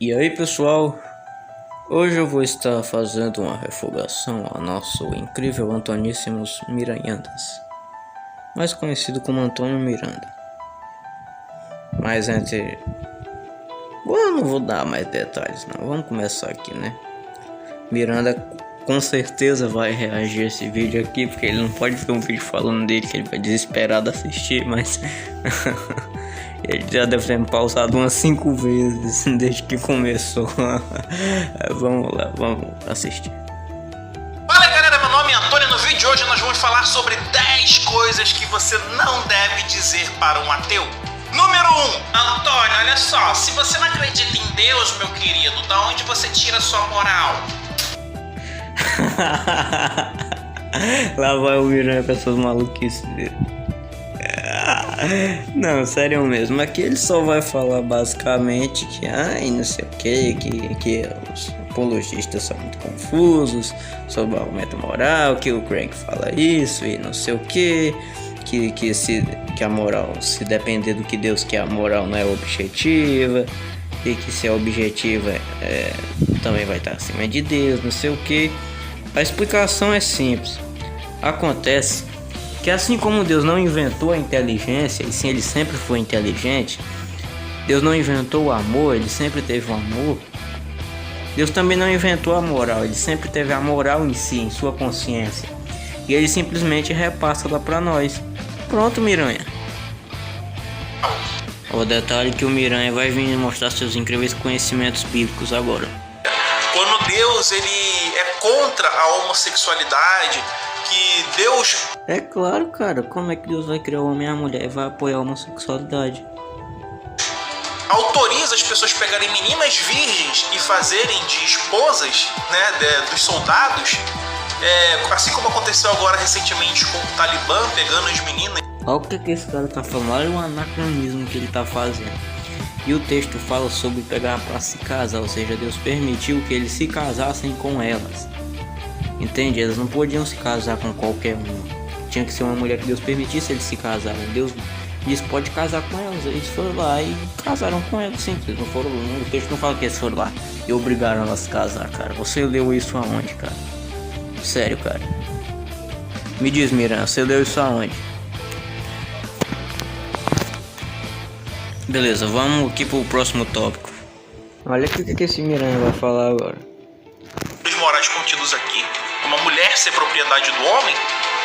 E aí pessoal, hoje eu vou estar fazendo uma refugação ao nosso incrível Antoníssimos Miranhandas, mais conhecido como Antônio Miranda. Mas não vou dar mais detalhes não, vamos começar aqui, né? Miranda com certeza vai reagir a esse vídeo aqui, porque ele não pode ver um vídeo falando dele que ele vai desesperado assistir, mas ele já deve ter me pausado umas 5 vezes desde que começou. Vamos lá, vamos assistir. Fala galera, meu nome é Antônio. No vídeo de hoje nós vamos falar sobre 10 coisas que você não deve dizer para um ateu. Número 1. Antônio, olha só, se você não acredita em Deus, meu querido, da onde você tira sua moral? Lá vai o Miranda com essas maluquices dele. Não, sério mesmo, aqui ele só vai falar basicamente que não sei o que os apologistas são muito confusos sobre o aumento moral, que o Craig fala isso e não sei o que a moral, se depender do que Deus quer, a moral não é objetiva, e que se é objetiva também vai estar acima de Deus, não sei o que. A explicação é simples. Acontece que assim como Deus não inventou a inteligência, e sim ele sempre foi inteligente, Deus não inventou o amor, ele sempre teve o amor. Deus também não inventou a moral, ele sempre teve a moral em si, em sua consciência, e ele simplesmente repassa lá pra nós. Pronto, Miranha. O detalhe é que o Miranha vai vir mostrar seus incríveis conhecimentos bíblicos agora. Quando Deus ele é contra a homossexualidade, que Deus... É claro, cara, como é que Deus vai criar o homem e a mulher e vai apoiar a homossexualidade? Autoriza as pessoas pegarem meninas virgens e fazerem de esposas, né, dos soldados, assim como aconteceu agora recentemente com o Talibã pegando as meninas. Olha o que esse cara tá falando, olha o anacronismo que ele tá fazendo. E o texto fala sobre pegar para se casar, ou seja, Deus permitiu que eles se casassem com elas. Entende? Elas não podiam se casar com qualquer um. Tinha que ser uma mulher que Deus permitisse eles se casarem. Deus disse pode casar com elas. Eles foram lá e casaram com elas. Sim, eles não foram. O texto não fala que eles foram lá e obrigaram elas a se casar, cara. Você leu isso aonde, cara? Sério, cara. Me diz, Miranda, você leu isso aonde? Beleza, vamos aqui pro próximo tópico. Olha o que esse Miranda vai falar agora. Os morais contidos aqui, como a mulher ser propriedade do homem,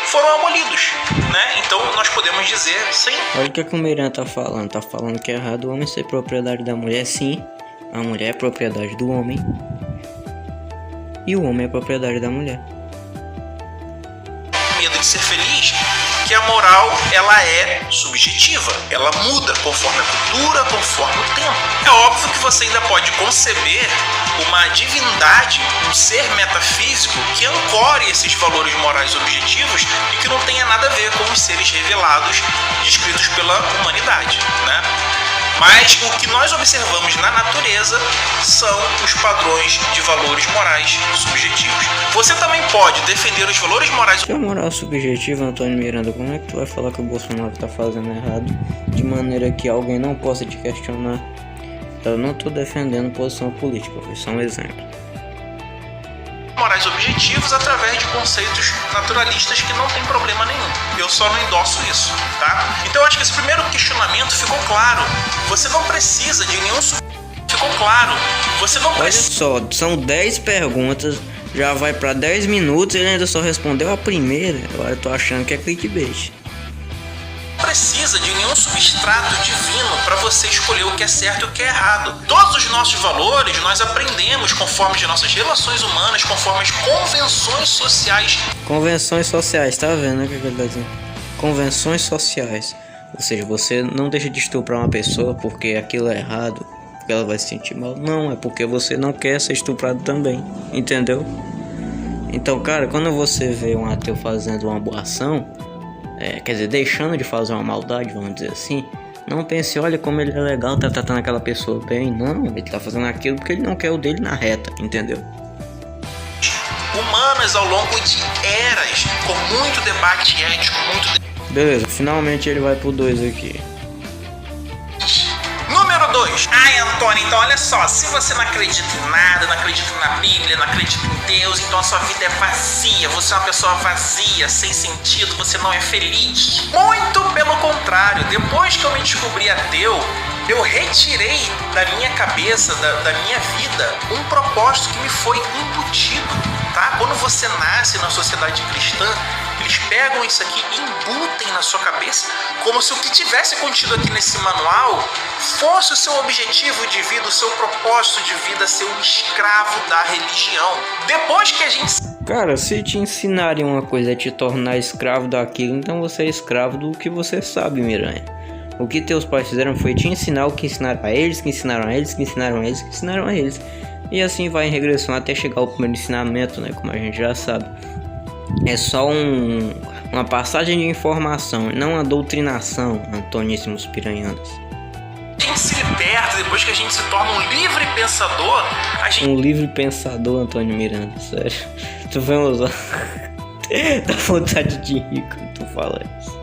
foram abolidos, né? Então nós podemos dizer sim. Olha o que o Miranda tá falando. Tá falando que é errado o homem ser propriedade da mulher. Sim, a mulher é propriedade do homem e o homem é propriedade da mulher. Medo de ser feliz, que a moral ela é subjetiva, ela muda conforme a cultura, conforme o tempo. É óbvio que você ainda pode conceber uma divindade, um ser metafísico que ancore esses valores morais objetivos e que não tenha nada a ver com os seres revelados descritos pela humanidade, né? Mas o que nós observamos na natureza são os padrões de valores morais subjetivos. Você também pode defender os valores morais... Que é moral subjetiva, Antônio Miranda? Como é que tu vai falar que o Bolsonaro tá fazendo errado de maneira que alguém não possa te questionar? Eu não tô defendendo posição política, foi só um exemplo. Morais objetivos através de conceitos naturalistas que não tem problema nenhum. Eu só não endosso isso, tá? Então eu acho que esse primeiro questionamento ficou claro. Você não precisa de nenhum... Ficou claro. Você não precisa... Olha só, são 10 perguntas, já vai pra 10 minutos e ele ainda só respondeu a primeira. Agora eu tô achando que é clickbait. Precisa de nenhum substrato divino para você escolher o que é certo e o que é errado. Todos os nossos valores nós aprendemos conforme as nossas relações humanas, conforme as convenções sociais. Convenções sociais, tá vendo o que ele tá dizendo? Convenções sociais. Ou seja, você não deixa de estuprar uma pessoa porque aquilo é errado, porque ela vai se sentir mal. Não, é porque você não quer ser estuprado também, entendeu? Então, cara, quando você vê um ateu fazendo uma boa ação, quer dizer, deixando de fazer uma maldade, vamos dizer assim, não pense, olha como ele é legal, tá tratando aquela pessoa bem. Não, ele tá fazendo aquilo porque ele não quer o dele na reta, entendeu? Humanas ao longo de eras, com muito debate ético, Beleza, finalmente ele vai pro 2 aqui. Número 2. Ai, Antônio, funciona. Então, olha só, se você não acredita em nada, não acredita na Bíblia, não acredita em Deus, então a sua vida é vazia, você é uma pessoa vazia, sem sentido, você não é feliz. Muito pelo contrário, depois que eu me descobri ateu, eu retirei da minha cabeça, da minha vida, um propósito que me foi embutido, tá? Quando você nasce na sociedade cristã, eles pegam isso aqui e embutem na sua cabeça como se o que tivesse contido aqui nesse manual fosse o seu objetivo de vida, o seu propósito de vida, ser um escravo da religião. Depois que a gente... Cara, se te ensinarem uma coisa é te tornar escravo daquilo, então você é escravo do que você sabe, Miranha. O que teus pais fizeram foi te ensinar o que ensinaram a eles, que ensinaram a eles, que ensinaram a eles, que ensinaram a eles. E assim vai em regressão até chegar ao primeiro ensinamento, né? Como a gente já sabe. É só uma passagem de informação, não uma doutrinação, Antoníssimos Piranhandas. A gente se liberta, depois que a gente se torna um livre pensador, a gente... Um livre pensador, Antônio Miranda, sério. Tu vai usar... Dá vontade de rir quando tu fala isso.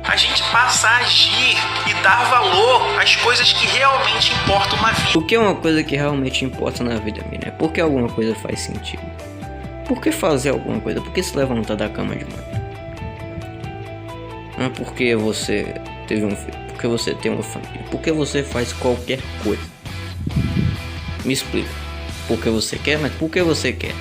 A gente passa a agir e dar valor às coisas que realmente importam na vida. O que é uma coisa que realmente importa na vida, Miranda? Por que alguma coisa faz sentido? Por que fazer alguma coisa? Por que se levantar da cama de manhã? Não é porque você teve um filho, porque você tem uma família, porque você faz qualquer coisa. Me explica. Por que você quer, mas por que você quer?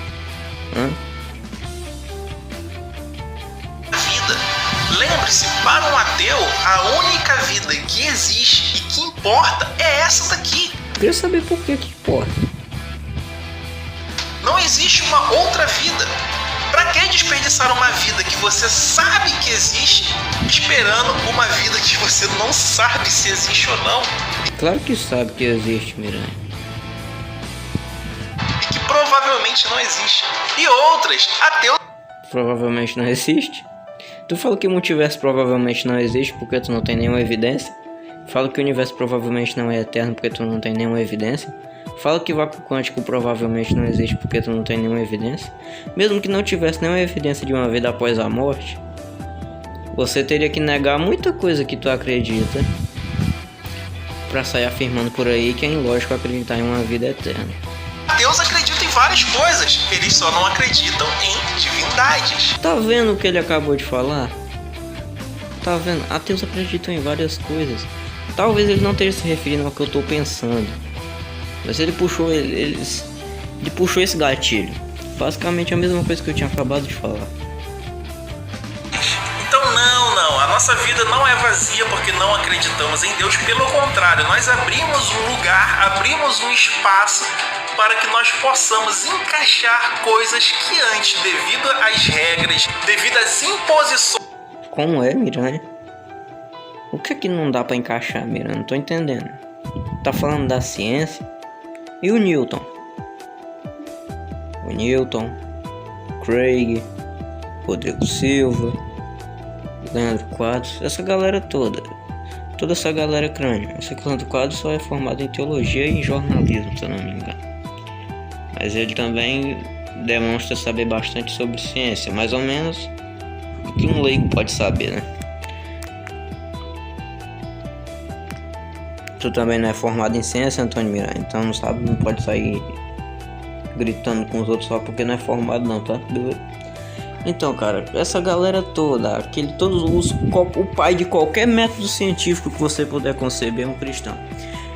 Lembre-se, para um ateu, a única vida que existe e que importa é essa daqui. Queria saber por que importa. Não existe uma outra vida. Pra que desperdiçar uma vida que você sabe que existe, esperando uma vida que você não sabe se existe ou não? Claro que sabe que existe, Miranha. E que provavelmente não existe. E outras, ateus... Provavelmente não existe? Tu fala que o multiverso provavelmente não existe porque tu não tem nenhuma evidência? Fala que o universo provavelmente não é eterno porque tu não tem nenhuma evidência? Fala que o vácuo quântico provavelmente não existe porque tu não tem nenhuma evidência? Mesmo que não tivesse nenhuma evidência de uma vida após a morte, você teria que negar muita coisa que tu acredita pra sair afirmando por aí que é ilógico acreditar em uma vida eterna. Deus acredita em várias coisas, eles só não acreditam em divindades. Tá vendo o que ele acabou de falar? Tá vendo? Ateus acreditam em várias coisas. Talvez ele não esteja se referindo ao que eu tô pensando, mas ele puxou esse gatilho. Basicamente a mesma coisa que eu tinha acabado de falar. Então não, a nossa vida não é vazia porque não acreditamos em Deus. Pelo contrário, nós abrimos um lugar, abrimos um espaço para que nós possamos encaixar coisas que antes, devido às regras, devido às imposições... Como é, Miranha? O que é que não dá pra encaixar, Miranha? Não tô entendendo. Tá falando da ciência? E o Newton? O Newton, Craig, Rodrigo Silva, Leandro Quadros, essa galera toda essa galera crânio. Esse Leandro Quadros só é formado em teologia e em jornalismo, se eu não me engano. Mas ele também demonstra saber bastante sobre ciência, mais ou menos o que um leigo pode saber, né? Tu também não é formado em ciência, Antônio Miranda, então não sabe, não pode sair gritando com os outros só porque não é formado não, tá? Beleza? Então, cara, essa galera toda, o pai de qualquer método científico que você puder conceber é um cristão.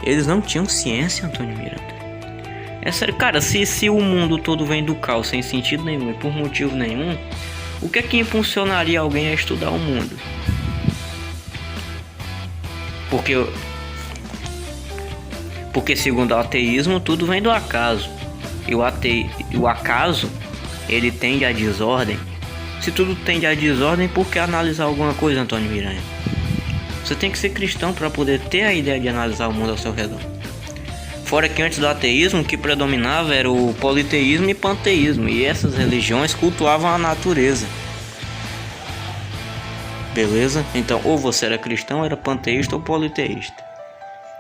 Eles não tinham ciência, Antônio Miranda. É sério, cara, se o mundo todo vem do caos sem sentido nenhum e por motivo nenhum, o que é que impulsionaria alguém a estudar o mundo? Porque segundo o ateísmo, tudo vem do acaso. E o acaso, ele tende à desordem. Se tudo tende à desordem, por que analisar alguma coisa, Antônio Miranha? Você tem que ser cristão para poder ter a ideia de analisar o mundo ao seu redor. Fora que antes do ateísmo, o que predominava era o politeísmo e panteísmo. E essas religiões cultuavam a natureza. Beleza? Então, ou você era cristão, era panteísta ou politeísta.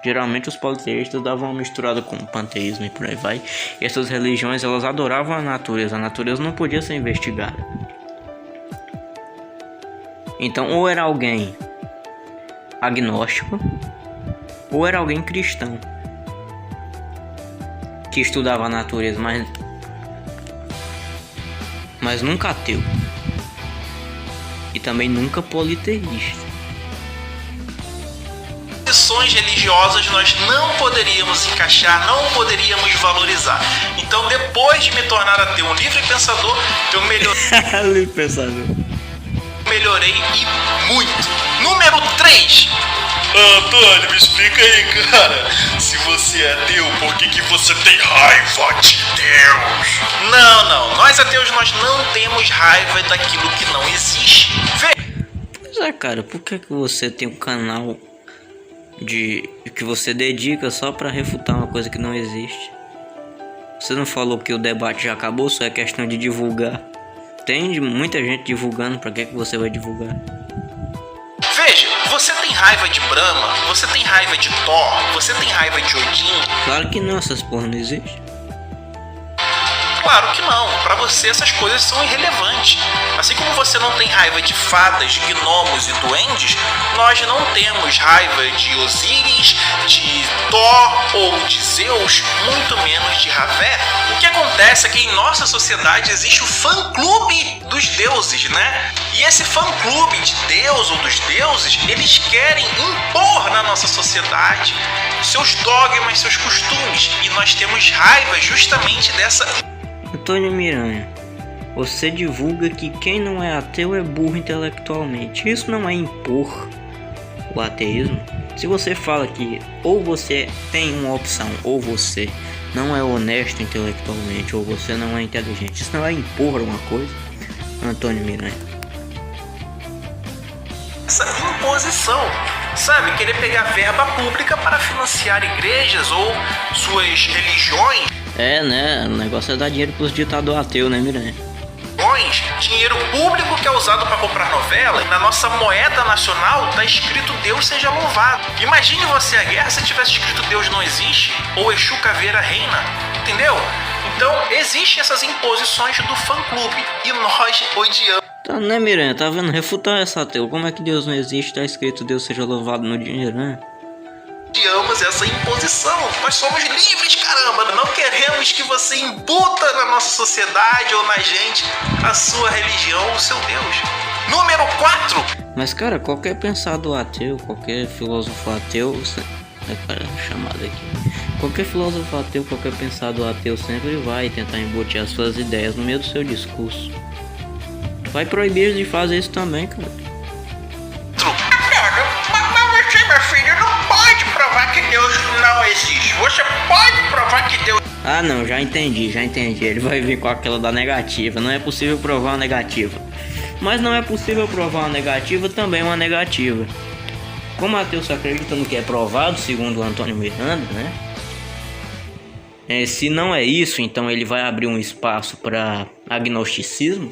Geralmente os politeístas davam uma misturada com o panteísmo e por aí vai. E essas religiões, elas adoravam a natureza. A natureza não podia ser investigada. Então, ou era alguém agnóstico, ou era alguém cristão. que estudava a natureza, mas nunca ateu. E também nunca politeísta. Posições religiosas nós não poderíamos encaixar, não poderíamos valorizar. Então, depois de me tornar ateu, um livre pensador, eu Livre pensador. melhorei e muito. Número 3. Antônio, me explica aí, cara. Se você é ateu, por que você tem raiva de Deus? Não. Nós ateus, nós não temos raiva daquilo que não existe. Pois é, cara, por que você tem um canal que você dedica só pra refutar uma coisa que não existe? Você não falou que o debate já acabou, só é questão de divulgar. Tem muita gente divulgando, pra que você vai divulgar? Veja, você tem raiva de Brahma, você tem raiva de Thor, você tem raiva de Odin? Claro que não, essas porra não existem. Claro que não, pra você essas coisas são irrelevantes. Assim como você não tem raiva de fadas, gnomos e duendes, nós não temos raiva de Osíris, de Thor ou de Zeus, muito menos de Ravé. O que acontece é que em nossa sociedade existe o fã-clube dos deuses, né? E esse fã-clube de Deus ou dos deuses, eles querem impor na nossa sociedade seus dogmas, seus costumes. E nós temos raiva justamente dessa... Antônio Miranha, você divulga que quem não é ateu é burro intelectualmente. Isso não é impor o ateísmo. Se você fala que ou você tem uma opção, ou você não é honesto intelectualmente, ou você não é inteligente, isso não é impor uma coisa, Antônio Miranha. Essa imposição, sabe? Querer pegar verba pública para financiar igrejas ou suas religiões. É, né? O negócio é dar dinheiro pros ditadores ateus, né, Miranha? Dinheiro público que é usado para comprar novela. Na nossa moeda nacional tá escrito Deus seja louvado. Imagine você a guerra se tivesse escrito Deus não existe ou Exu Caveira reina, entendeu? Então existem essas imposições do fã-clube e nós odiamos. Tá, né, Miranha? Tá vendo? Refutar essa ateu. Como é que Deus não existe? Tá escrito Deus seja louvado no dinheiro, né? Odiamos essa imposição. Nós somos livres, caramba. Não queremos que você imputa na nossa sociedade ou na gente a sua religião ou o seu Deus. Número 4. Mas, cara, qualquer pensador ateu, qualquer filósofo ateu... chamada aqui. Qualquer filósofo ateu, qualquer pensador ateu sempre vai tentar embutir as suas ideias no meio do seu discurso. Vai proibir de fazer isso também, cara. Mas você, meu filho, não pode provar que Deus não existe. Você pode provar que Deus... Ah, não, já entendi. Ele vai vir com aquela da negativa. Não é possível provar uma negativa. Mas não é possível provar uma negativa também uma negativa. Como ateu só acredita no que é provado, segundo o Antônio Miranda, né? Se não é isso, então ele vai abrir um espaço para agnosticismo,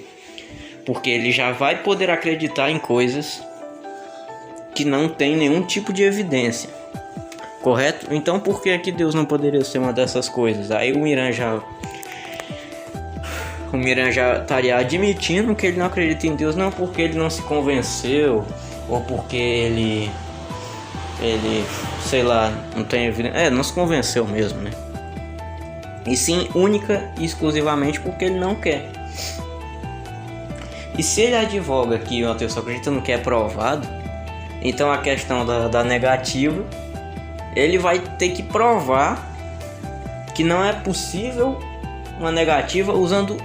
porque ele já vai poder acreditar em coisas que não tem nenhum tipo de evidência, correto? Então por que que Deus não poderia ser uma dessas coisas? Aí o Miran já estaria admitindo que ele não acredita em Deus, não porque ele não se convenceu, ou porque ele sei lá, não tem evidência, não se convenceu mesmo, né? E sim, única e exclusivamente porque ele não quer. E se ele advoga que o ateu só acredita no que é provado, então a questão da negativa, ele vai ter que provar que não é possível uma negativa usando...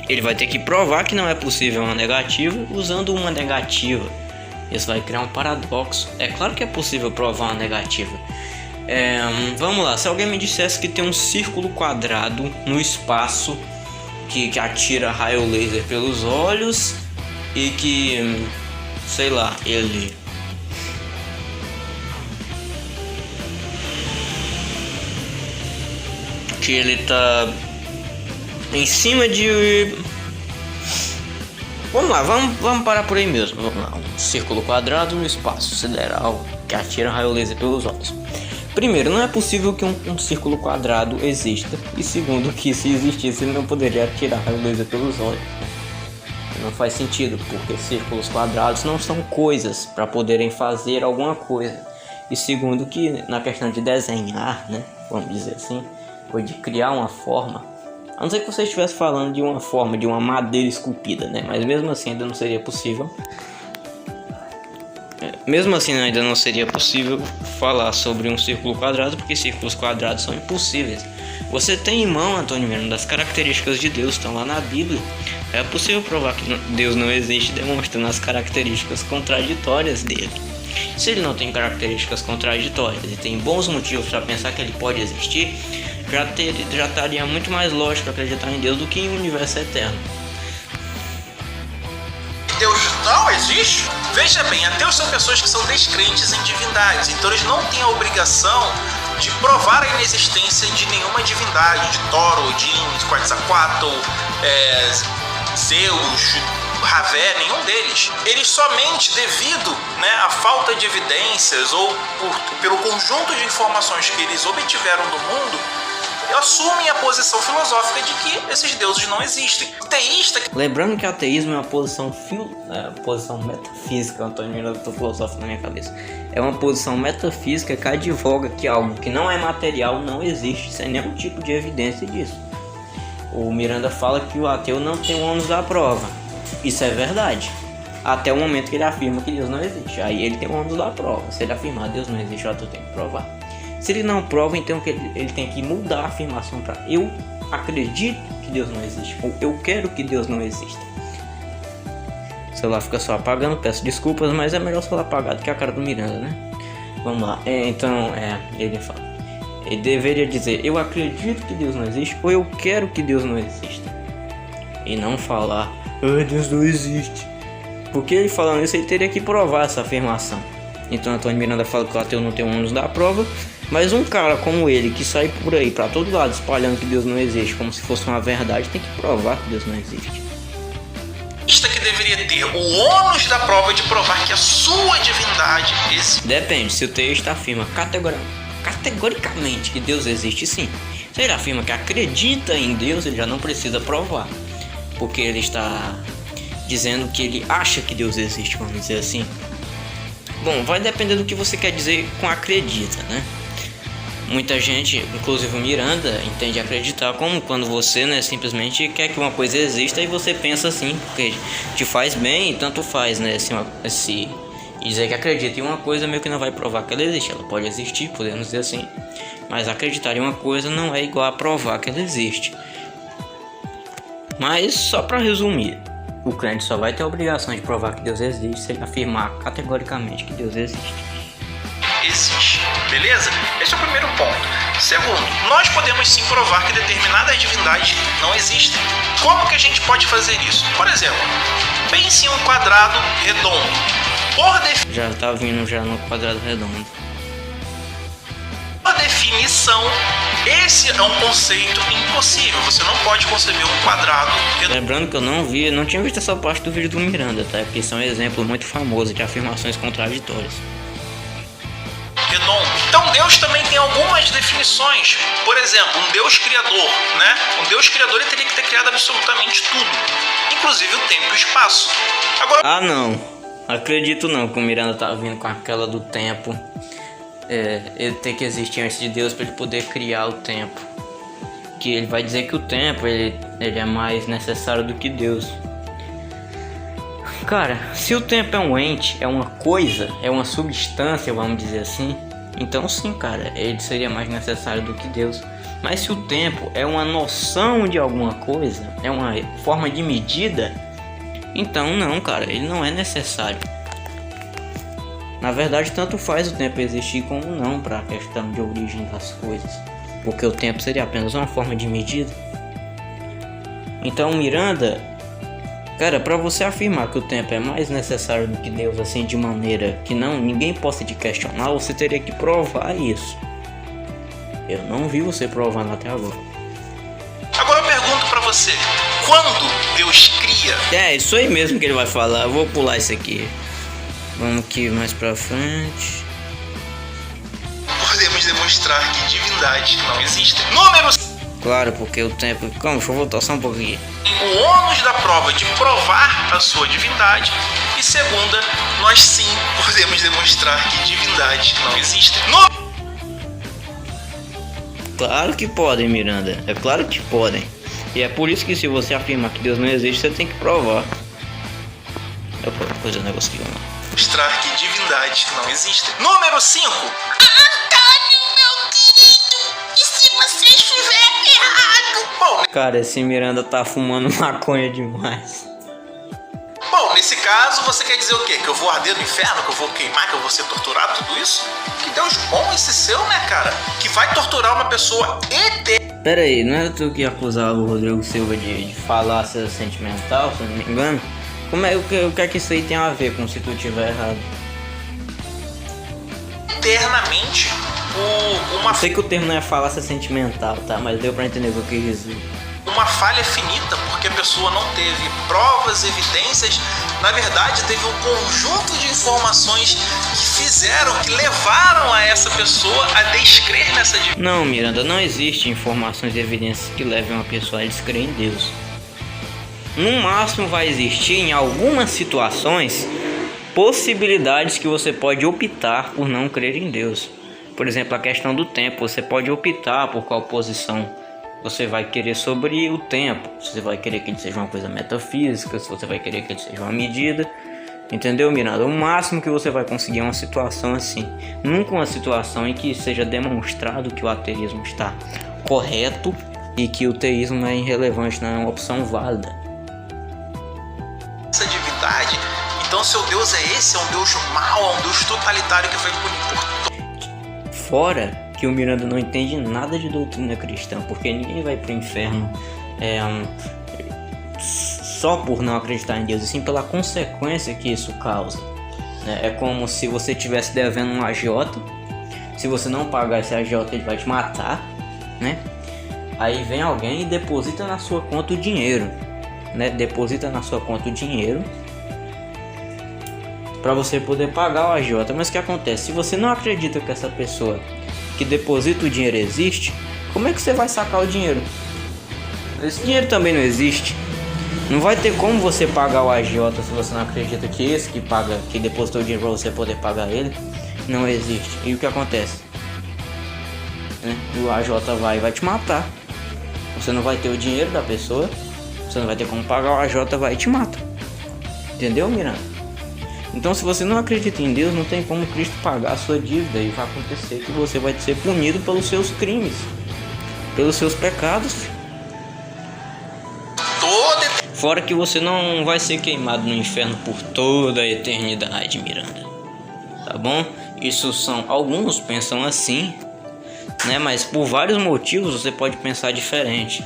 Ele vai ter que provar que não é possível uma negativa usando uma negativa. Isso vai criar um paradoxo. É claro que é possível provar uma negativa. Vamos lá, se alguém me dissesse que tem um círculo quadrado no espaço que atira raio laser pelos olhos e que, sei lá, ele tá em cima de... Vamos lá, vamos parar por aí mesmo. Vamos lá, um círculo quadrado no espaço sideral que atira raio laser pelos olhos. Primeiro, não é possível que um círculo quadrado exista. E segundo, que se existisse ele não poderia atirar raio laser pelos olhos. Não faz sentido, porque círculos quadrados não são coisas para poderem fazer alguma coisa. E segundo, que na questão de desenhar, né, vamos dizer assim, ou de criar uma forma. A não ser que você estivesse falando de uma forma, de uma madeira esculpida, né? Mas mesmo assim ainda não seria possível. Mesmo assim ainda não seria possível falar sobre um círculo quadrado, porque círculos quadrados são impossíveis. Você tem em mão, Antônio Miranda, das características de Deus, estão lá na Bíblia. É possível provar que Deus não existe demonstrando as características contraditórias dele. Se ele não tem características contraditórias e tem bons motivos para pensar que ele pode existir, já estaria muito mais lógico acreditar em Deus do que em um universo eterno. Deus não existe? Veja bem, ateus são pessoas que são descrentes em divindades, então eles não têm a obrigação de provar a inexistência de nenhuma divindade, de Thor, Odin, Quetzalcoatl, Zeus, Ravé, nenhum deles. Eles somente, devido, né, à falta de evidências ou pelo conjunto de informações que eles obtiveram do mundo, assumem a posição filosófica de que esses deuses não existem. O teísta... Lembrando que ateísmo é uma posição posição metafísica, Antônio Miranda, tô filosófico na minha cabeça. É uma posição metafísica que advoga que algo que não é material não existe, sem nenhum tipo de evidência disso. O Miranda fala que o ateu não tem o ônus da prova. Isso é verdade. Até o momento que ele afirma que Deus não existe. Aí ele tem o ônus da prova. Se ele afirmar Deus não existe, o ateu tem que provar. Se ele não prova, então ele tem que mudar a afirmação para eu acredito que Deus não existe, ou eu quero que Deus não exista. O celular fica só apagando, peço desculpas, mas é melhor o celular apagado que a cara do Miranda, né? Vamos lá, ele fala, ele deveria dizer eu acredito que Deus não existe, ou eu quero que Deus não exista. E não falar, Deus não existe. Porque ele falando isso, ele teria que provar essa afirmação. Então Antônio Miranda fala que o ateu não tem o ônus da prova. Mas um cara como ele, que sai por aí pra todo lado espalhando que Deus não existe como se fosse uma verdade, tem que provar que Deus não existe. Que deveria ter o ônus da prova de provar que a sua divindade existe. Depende, se o texto afirma categoricamente que Deus existe, sim. Se ele afirma que acredita em Deus, ele já não precisa provar. Porque ele está dizendo que ele acha que Deus existe, vamos dizer assim. Bom, vai depender do que você quer dizer com acredita, né? Muita gente, inclusive o Miranda, entende acreditar como quando você, né, simplesmente quer que uma coisa exista e você pensa assim, porque te faz bem e tanto faz, né? Se dizer que acredita em uma coisa meio que não vai provar que ela existe. Ela pode existir, podemos dizer assim, mas acreditar em uma coisa não é igual a provar que ela existe. Mas só para resumir, o crente só vai ter a obrigação de provar que Deus existe se ele afirmar categoricamente que Deus existe. Existe, beleza? Esse é o primeiro ponto. Segundo, nós podemos sim provar que determinadas divindades não existem. Como que a gente pode fazer isso? Por exemplo, pense em um quadrado redondo. Já tá vindo já no quadrado redondo. Por definição, esse é um conceito impossível. Você não pode conceber um quadrado redondo. Lembrando que eu não tinha visto essa parte do vídeo do Miranda, tá? Porque isso é um exemplo muito famoso de afirmações contraditórias. Redondo. Então Deus também tem algumas definições. Por exemplo, um Deus criador, né? Um Deus criador, ele teria que ter criado absolutamente tudo, inclusive o tempo e o espaço. Agora... não. Acredito não que o Miranda tá vindo com aquela do tempo. Ele tem que existir antes de Deus para ele poder criar o tempo. Que ele vai dizer que o tempo ele é mais necessário do que Deus. Cara, se o tempo é um ente, é uma coisa, é uma substância, vamos dizer assim, então sim, cara, ele seria mais necessário do que Deus. Mas se o tempo é uma noção de alguma coisa, é uma forma de medida, então não, cara, ele não é necessário. Na verdade, tanto faz o tempo existir como não para a questão de origem das coisas, porque o tempo seria apenas uma forma de medida. Então Miranda, cara, para você afirmar que o tempo é mais necessário do que Deus, assim, de maneira que ninguém possa te questionar, você teria que provar isso. Eu não vi você provando até agora. Agora eu pergunto para você, quando Deus cria? É isso aí mesmo que ele vai falar. Eu vou pular isso aqui. Vamos aqui mais pra frente. Podemos demonstrar que divindades não existem. Número... Claro, porque o tempo... Calma, deixa eu voltar só um pouquinho. O ônus da prova de provar a sua divindade. E segunda, nós sim podemos demonstrar que divindades não existem. Claro que podem, Miranda. É claro que podem. E é por isso que se você afirma que Deus não existe, você tem que provar. Eu vou fazer um negócio aqui, vamos lá. Mostrar que divindades não existem. Número 5. Antônio, meu querido, e se você estiver errado? Bom, Cara, esse Miranda tá fumando maconha demais. nesse caso, você quer dizer o quê? Que eu vou arder no inferno? Que eu vou queimar? Que eu vou ser torturado? Tudo isso? Que Deus bom esse seu, né, cara? Que vai torturar uma pessoa eterna. Pera aí, não é tu que acusava o Rodrigo Silva de falácia sentimental, se eu não me engano? O que é que isso aí tem a ver com se tu tiver errado? Eternamente uma, Eu sei que o termo não é falácia sentimental, tá? Mas deu pra entender o que eu quis dizer. uma falha finita, porque a pessoa não teve provas, evidências. Na verdade, teve um conjunto de informações que levaram a essa pessoa a descrer nessa divindade. Não, Miranda, não existe informações e evidências que levem uma pessoa a descrer em Deus. No máximo vai existir, em algumas situações, possibilidades que você pode optar por não crer em Deus. Por exemplo, a questão do tempo. Você pode optar por qual posição você vai querer sobre o tempo. Se você vai querer que ele seja uma coisa metafísica, se você vai querer que ele seja uma medida. Entendeu, Miranda? O máximo que você vai conseguir é uma situação assim. Nunca uma situação em que seja demonstrado que o ateísmo está correto e que o teísmo é irrelevante, não é uma opção válida. Essa divindade. Então, seu Deus é esse? É um Deus mau? É um Deus totalitário que vai punir por... Fora que o Miranda não entende nada de doutrina cristã, porque ninguém vai pro inferno só por não acreditar em Deus, e sim pela consequência que isso causa. É como se você estivesse devendo um agiota. Se você não pagar esse agiota, ele vai te matar, né? Aí vem alguém e deposita na sua conta o dinheiro, né? Deposita na sua conta o dinheiro para você poder pagar o agiota. Mas o que acontece? Se você não acredita que essa pessoa que deposita o dinheiro existe, como é que você vai sacar o dinheiro? Esse dinheiro também não existe. Não vai ter como você pagar o agiota se você não acredita que esse que depositou o dinheiro para você poder pagar ele não existe. E o que acontece? O agiota vai te matar. Você não vai ter o dinheiro da pessoa, você não vai ter como pagar, o agiota vai e te mata. Entendeu, Miranda? Então, se você não acredita em Deus, não tem como Cristo pagar a sua dívida, e vai acontecer que você vai ser punido pelos seus crimes, pelos seus pecados. Fora que você não vai ser queimado no inferno por toda a eternidade, Miranda. Tá bom? Isso são... Alguns pensam assim, né? Mas por vários motivos você pode pensar diferente.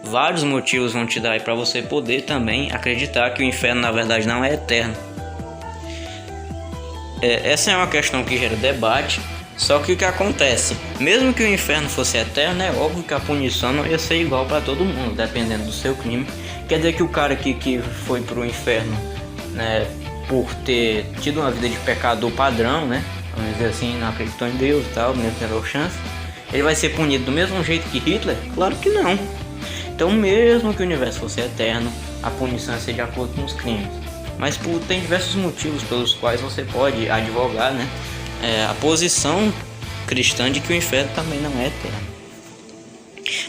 Vários motivos vão te dar aí para você poder também acreditar que o inferno na verdade não é eterno. Essa é uma questão que gera debate. Só que o que acontece? Mesmo que o inferno fosse eterno, é óbvio que a punição não ia ser igual para todo mundo, dependendo do seu crime. Quer dizer que o cara que foi pro inferno, né, por ter tido uma vida de pecador padrão, né, vamos dizer assim, não acreditou em Deus e tal, mesmo tendo chance, ele vai ser punido do mesmo jeito que Hitler? Claro que não. Então, mesmo que o universo fosse eterno, a punição ia ser de acordo com os crimes. Mas tem diversos motivos pelos quais você pode advogar, né, a posição cristã de que o inferno também não é eterno.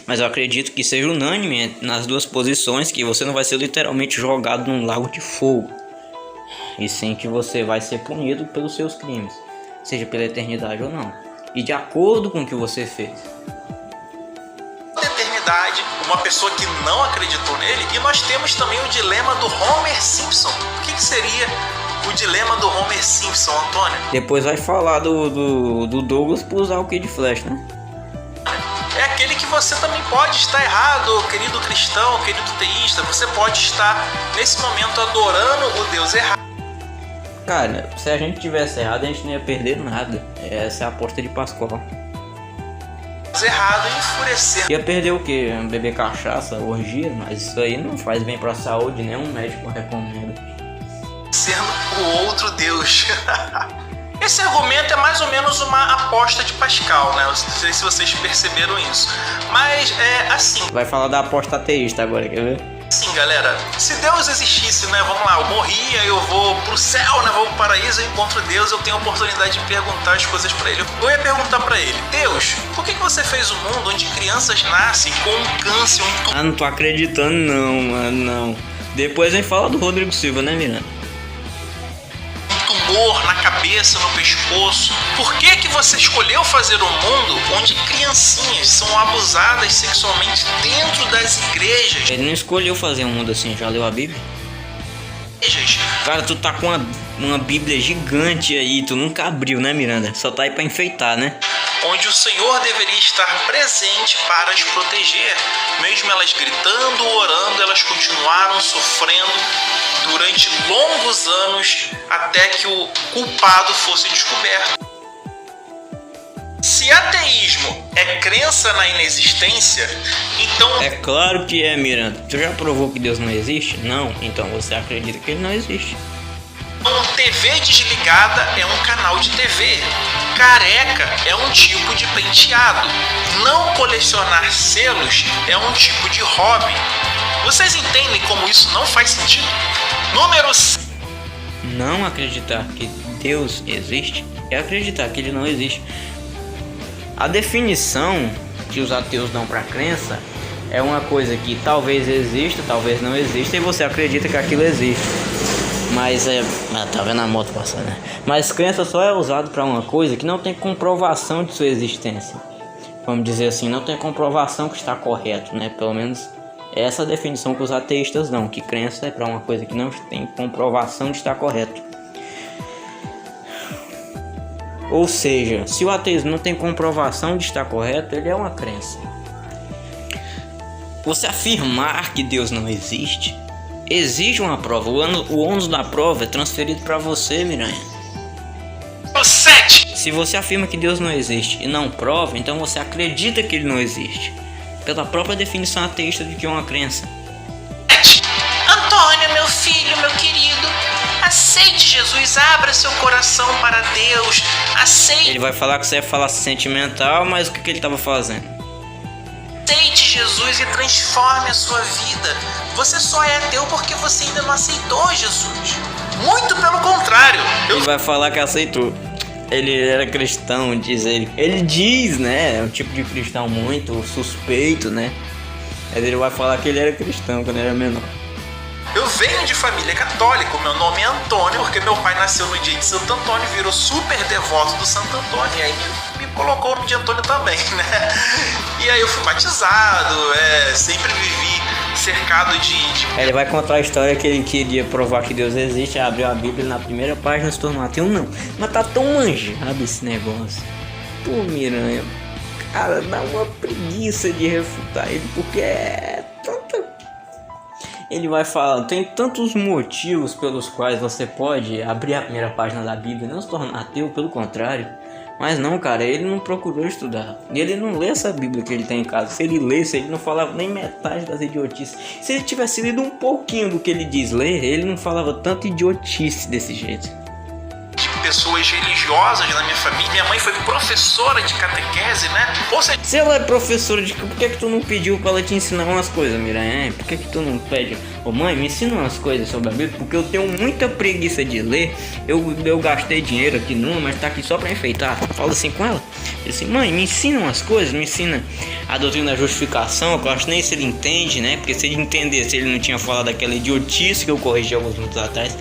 Mas eu acredito que seja unânime nas duas posições que você não vai ser literalmente jogado num lago de fogo, e sim que você vai ser punido pelos seus crimes, seja pela eternidade ou não, e de acordo com o que você fez. Eternidade, uma pessoa que não acreditou nele. E nós temos também o dilema do Homer Simpson. O que seria o dilema do Homer Simpson, Antônio? Depois vai falar do Douglas por usar o Kid Flash, né? É aquele que você também pode estar errado, querido cristão, querido teísta. Você pode estar nesse momento adorando o Deus errado. Cara, se a gente tivesse errado, a gente não ia perder nada. Essa é a aposta de Pascoal. Errado e enfurecer. Ia perder o quê? Beber cachaça, orgia, mas isso aí não faz bem pra saúde, nenhum médico recomenda. Sendo o outro Deus. Esse argumento é mais ou menos uma aposta de Pascal, né? Eu não sei se vocês perceberam isso. Mas é assim. Vai falar da aposta ateísta agora, quer ver? Sim, galera, se Deus existisse, né, vamos lá, eu morri, aí eu vou pro céu, né, vou pro paraíso, eu encontro Deus, eu tenho a oportunidade de perguntar as coisas pra ele. Eu ia perguntar pra ele: Deus, por que você fez um mundo onde crianças nascem com um câncer, um tumor? Ah, não tô acreditando não, mano, não. Depois vem falar do Rodrigo Silva, né, Miranda? Na cabeça, no pescoço? Por que você escolheu fazer um mundo onde criancinhas são abusadas sexualmente dentro das igrejas? Ele não escolheu fazer um mundo assim, já leu a Bíblia? Cara, tu tá com uma Bíblia gigante aí, tu nunca abriu, né, Miranda? Só tá aí pra enfeitar, né? Onde o Senhor deveria estar presente para as proteger. Mesmo elas gritando, orando, elas continuaram sofrendo durante longos anos até que o culpado fosse descoberto. Se ateísmo é crença na inexistência, então... É claro que é, Miranda. Tu já provou que Deus não existe? Não, então você acredita que ele não existe. TV desligada é um canal de TV. Careca é um tipo de penteado. Não colecionar selos é um tipo de hobby. Vocês entendem como isso não faz sentido? Número... Não acreditar que Deus existe é acreditar que ele não existe. A definição que os ateus dão para crença é uma coisa que talvez exista, talvez não exista, e você acredita que aquilo existe. Mas tá vendo a moto passando, né? Mas crença só é usado para uma coisa que não tem comprovação de sua existência. Vamos dizer assim, não tem comprovação que está correto, né? Pelo menos é essa a definição que os ateístas dão, que crença é para uma coisa que não tem comprovação de estar correto. Ou seja, se o ateísmo não tem comprovação de estar correto, ele é uma crença. Você afirmar que Deus não existe exige uma prova. O ônus da prova é transferido para você, Miranha. 7. Se você afirma que Deus não existe e não prova, então você acredita que ele não existe, pela própria definição ateísta de que é uma crença. Antônio, meu filho, meu querido, aceite Jesus, abra seu coração para Deus, aceite. Ele vai falar que você é falácia sentimental, mas o que ele estava fazendo? Aceite Jesus e transforme a sua vida. Você só é ateu porque você ainda não aceitou Jesus. Muito pelo contrário. Ele vai falar que aceitou. Ele era cristão, diz ele. Ele diz, né? É um tipo de cristão muito suspeito, né? Mas ele vai falar que ele era cristão quando era menor. Eu venho de família católica, meu nome é Antônio, porque meu pai nasceu no dia de Santo Antônio, virou super devoto do Santo Antônio, e aí me colocou no dia Antônio também, né? E aí eu fui batizado, sempre vivi cercado de... Ele vai contar a história que ele queria provar que Deus existe, abriu a Bíblia na primeira página, se tornou ateu, não. Mas tá tão manjado esse negócio. Pô, Miranha, cara, dá uma preguiça de refutar ele, porque é tanta... Ele vai falar, tem tantos motivos pelos quais você pode abrir a primeira página da Bíblia e não se tornar ateu, pelo contrário. Mas não, cara, ele não procurou estudar. Ele não lê essa Bíblia que ele tem em casa. Se ele lesse, ele não falava nem metade das idiotices. Se ele tivesse lido um pouquinho do que ele diz ler, ele não falava tanta idiotice desse jeito. Pessoas religiosas na minha família. Minha mãe foi professora de catequese, né? Ou seja, se ela é professora de... Por que tu não pediu pra ela te ensinar umas coisas, Miranha? Por que tu não pede? Ô mãe, me ensina umas coisas sobre a Bíblia, porque eu tenho muita preguiça de ler. Eu gastei dinheiro aqui numa, mas tá aqui só pra enfeitar. Fala assim com ela. Diz assim, mãe, me ensina umas coisas, me ensina a doutrina da justificação, que eu acho nem se ele entende, né? Porque se ele entendesse, ele não tinha falado daquela idiotice que eu corrigi alguns minutos atrás.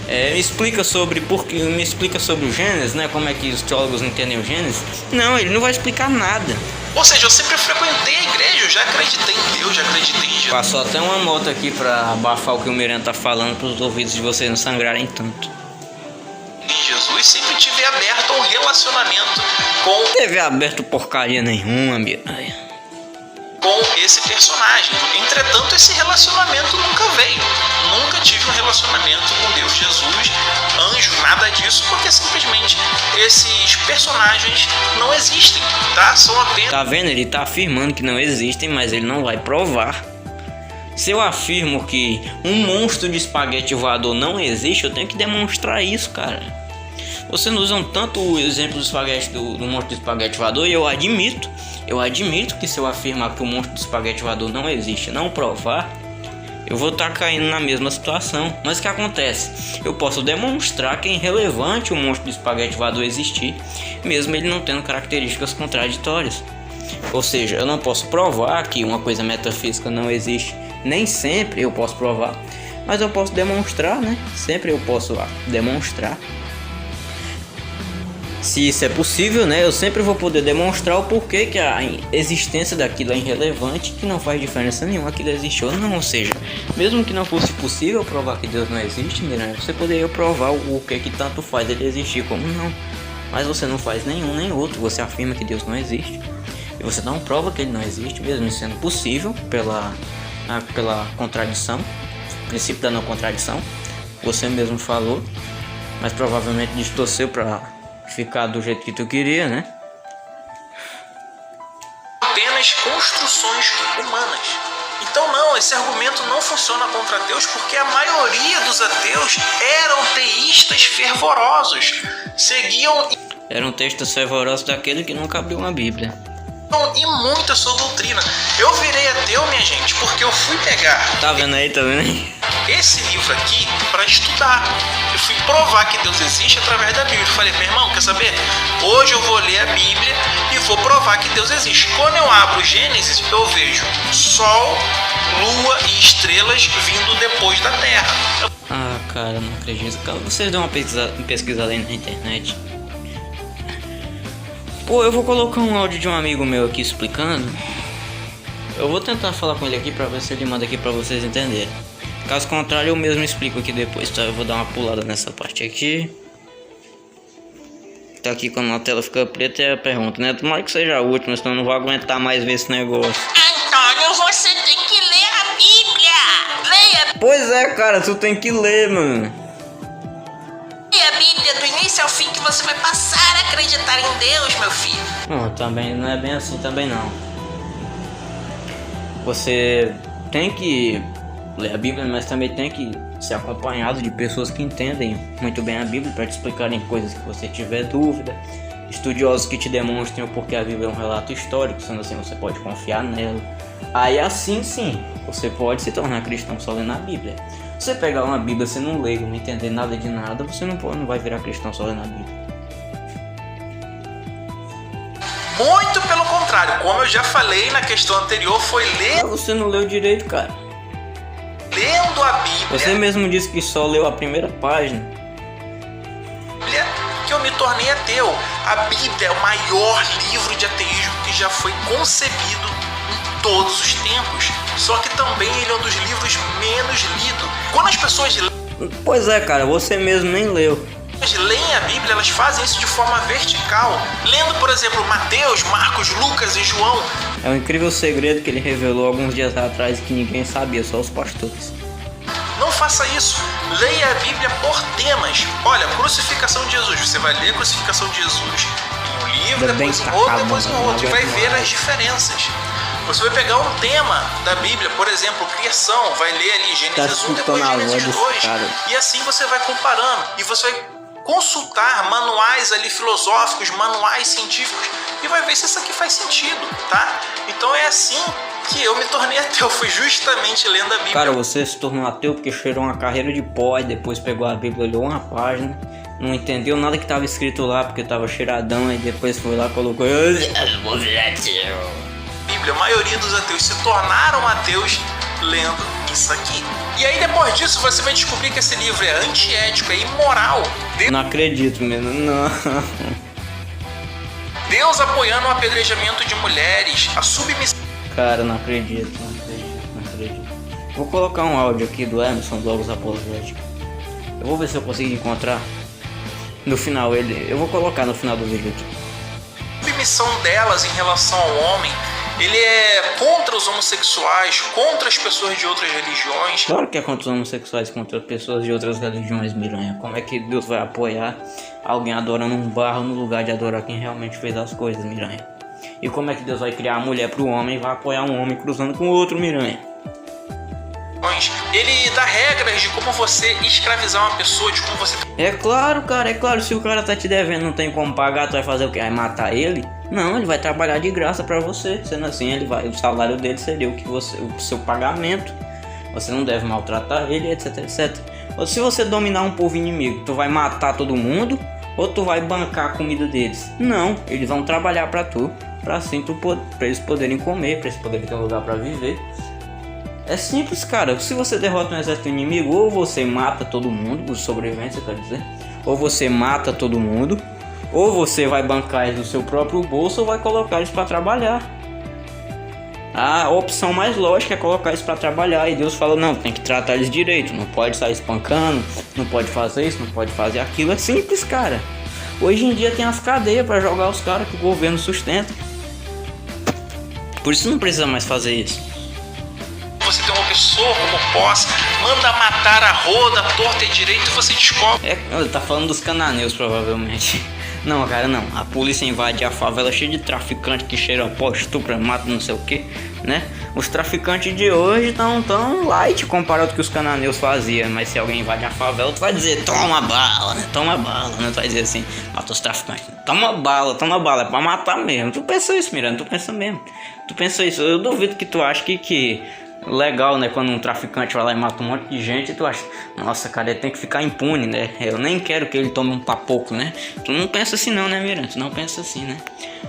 Me explica sobre o Gênesis, né? Como é que os teólogos entendem o Gênesis? Não, ele não vai explicar nada. Ou seja, eu sempre frequentei a igreja, eu já acreditei em Deus, já acreditei em Jesus. Passou até uma moto aqui pra abafar o que o Miranda tá falando, pros ouvidos de vocês não sangrarem tanto. Em Jesus sempre tive aberto um relacionamento com... Não teve aberto porcaria nenhuma, Miranha. Com esse personagem. Entretanto, esse relacionamento nunca veio. Nunca tive um relacionamento com Deus, Jesus, anjo, nada disso, porque simplesmente esses personagens não existem, tá? São apenas... Tá vendo? Ele tá afirmando que não existem, mas ele não vai provar. Se eu afirmo que um monstro de espaguete voador não existe, eu tenho que demonstrar isso, cara. Vocês usam tanto o exemplo do espaguete do monstro de espaguete voador, e eu admito que se eu afirmar que o monstro de espaguete voador não existe, não provar, eu vou estar caindo na mesma situação. Mas o que acontece? Eu posso demonstrar que é irrelevante o monstro do espaguete voador existir, mesmo ele não tendo características contraditórias. Ou seja, eu não posso provar que uma coisa metafísica não existe. Nem sempre eu posso provar, mas eu posso demonstrar, né? Sempre eu posso demonstrar. Se isso é possível, né? Eu sempre vou poder demonstrar o porquê que a existência daquilo é irrelevante, que não faz diferença nenhuma aquilo existe ou não. Ou seja, mesmo que não fosse possível provar que Deus não existe, Miranha, você poderia provar o que tanto faz ele existir como não. Mas você não faz nenhum nem outro. Você afirma que Deus não existe e você não prova que ele não existe, mesmo sendo possível pela contradição, princípio da não contradição. Você mesmo falou, mas provavelmente distorceu para ficar do jeito que tu queria, né? Apenas construções humanas. Então não, esse argumento não funciona contra Deus, porque a maioria dos ateus eram teístas fervorosos. Eram textos fervorosos daquele que nunca abriu uma Bíblia. E muito a sua doutrina. Eu virei ateu, minha gente, porque eu fui pegar... Tá vendo aí, esse livro aqui para estudar. Eu fui provar que Deus existe através da Bíblia. Eu falei, meu irmão, quer saber? Hoje eu vou ler a Bíblia e vou provar que Deus existe. Quando eu abro Gênesis, eu vejo sol, lua e estrelas vindo depois da Terra. Ah, cara, não acredito. Vocês dão uma pesquisada aí na internet. Pô, eu vou colocar um áudio de um amigo meu aqui explicando. Eu vou tentar falar com ele aqui pra ver se ele manda aqui pra vocês entenderem. Caso contrário, eu mesmo explico aqui depois, tá? Eu vou dar uma pulada nessa parte aqui. Tá aqui quando a tela fica preta é a pergunta, né? Tomara que seja a última, senão eu não vou aguentar mais ver esse negócio. Antônio, você tem que ler a Bíblia! Leia! Pois é, cara, tu tem que ler, mano. Leia a Bíblia do início ao fim que você vai passar a acreditar em Deus, meu filho. Não, também não é bem assim também não. Você tem que ler a Bíblia, mas também tem que ser acompanhado de pessoas que entendem muito bem a Bíblia para te explicarem coisas que você tiver dúvida, estudiosos que te demonstrem o porquê a Bíblia é um relato histórico, sendo assim você pode confiar nela. Aí assim sim, você pode se tornar cristão só lendo a Bíblia. Se você pegar uma Bíblia, você não lê, não entender nada de nada, você não vai virar cristão só lendo a Bíblia. Muito pelo contrário, como eu já falei na questão anterior, foi ler... Mas você não leu direito, cara. Lendo a Bíblia... Você mesmo disse que só leu a primeira página. Que eu me tornei ateu. A Bíblia é o maior livro de ateísmo que já foi concebido em todos os tempos. Só que também ele é um dos livros menos lidos. Quando as pessoas Pois é, cara, você mesmo nem leu. leem a Bíblia, elas fazem isso de forma vertical. Lendo, por exemplo, Mateus, Marcos, Lucas e João. É um incrível segredo que ele revelou alguns dias atrás que ninguém sabia, só os pastores. Não faça isso. Leia a Bíblia por temas. Olha, crucificação de Jesus. Você vai ler a crucificação de Jesus em um livro, depois em outro, depois em outro. E vai ver as diferenças. Você vai pegar um tema da Bíblia, por exemplo, criação, vai ler ali Gênesis 1, depois Gênesis 2. E assim você vai comparando. E você vai consultar manuais ali filosóficos, manuais científicos, e vai ver se isso aqui faz sentido, tá? Então é assim que eu me tornei ateu, foi justamente lendo a Bíblia. Cara, você se tornou ateu porque cheirou uma carreira de pó e depois pegou a Bíblia, olhou uma página, não entendeu nada que estava escrito lá porque estava cheiradão, e depois foi lá e colocou... Eu vou virar ateu. Bíblia, a maioria dos ateus se tornaram ateus lendo isso aqui. E aí depois disso você vai descobrir que esse livro é antiético, é imoral. Não acredito mesmo, não. Deus apoiando o apedrejamento de mulheres, a submissão... Cara, não acredito. Vou colocar um áudio aqui do Emerson Logos Apologético. Eu vou ver se eu consigo encontrar no final ele. Eu vou colocar no final do vídeo aqui. A submissão delas em relação ao homem, ele é contra os homossexuais, contra as pessoas de outras religiões. Claro que é contra os homossexuais, contra pessoas de outras religiões, Miranha. Como é que Deus vai apoiar alguém adorando um barro no lugar de adorar quem realmente fez as coisas, Miranha? E como é que Deus vai criar a mulher para o homem e vai apoiar um homem cruzando com outro, Miranha? Ele dá regras de como você escravizar uma pessoa, de como você... É claro, cara, é claro. Se o cara tá te devendo, não tem como pagar, tu vai fazer o quê? Vai matar ele? Não, ele vai trabalhar de graça pra você. Sendo assim, o salário dele seria o seu pagamento. você não deve maltratar ele, etc, etc. Ou se você dominar um povo inimigo, tu vai matar todo mundo ou tu vai bancar a comida deles? Não, eles vão trabalhar pra tu, pra assim pra eles poderem comer, pra eles poderem ter um lugar pra viver. É simples, cara. Se você derrota um exército inimigo, ou você mata todo mundo, os sobreviventes, quer dizer, ou você mata todo mundo, ou você vai bancar eles do seu próprio bolso, ou vai colocar eles pra trabalhar. A opção mais lógica é colocar eles pra trabalhar. E Deus fala, não, tem que tratar eles direito. Não pode sair espancando, não pode fazer isso, não pode fazer aquilo. É simples, cara. Hoje em dia tem as cadeias pra jogar os caras que o governo sustenta. Por isso não precisa mais fazer isso. Você tem uma pessoa como posse, manda matar a roda, torta e direito, e você descobre. Ele tá falando dos cananeus, provavelmente. Não, cara, não. A polícia invade a favela cheia de traficante que cheira pó, estupra, mata, não sei o que, né? Os traficantes de hoje estão tão light comparado ao que os cananeus faziam. Mas se alguém invade a favela, tu vai dizer, toma bala, né? Toma bala, né? Tu vai dizer assim, mata os traficantes. Toma bala, é pra matar mesmo. Tu pensa isso, Miranda, tu pensa mesmo. Tu pensa isso, eu duvido que tu acha que legal, né? Quando um traficante vai lá e mata um monte de gente, e tu acha, nossa, cara, ele tem que ficar impune, né? Eu nem quero que ele tome um papoco, né? Tu não pensa assim não, né, Miranda? Tu não pensa assim, né?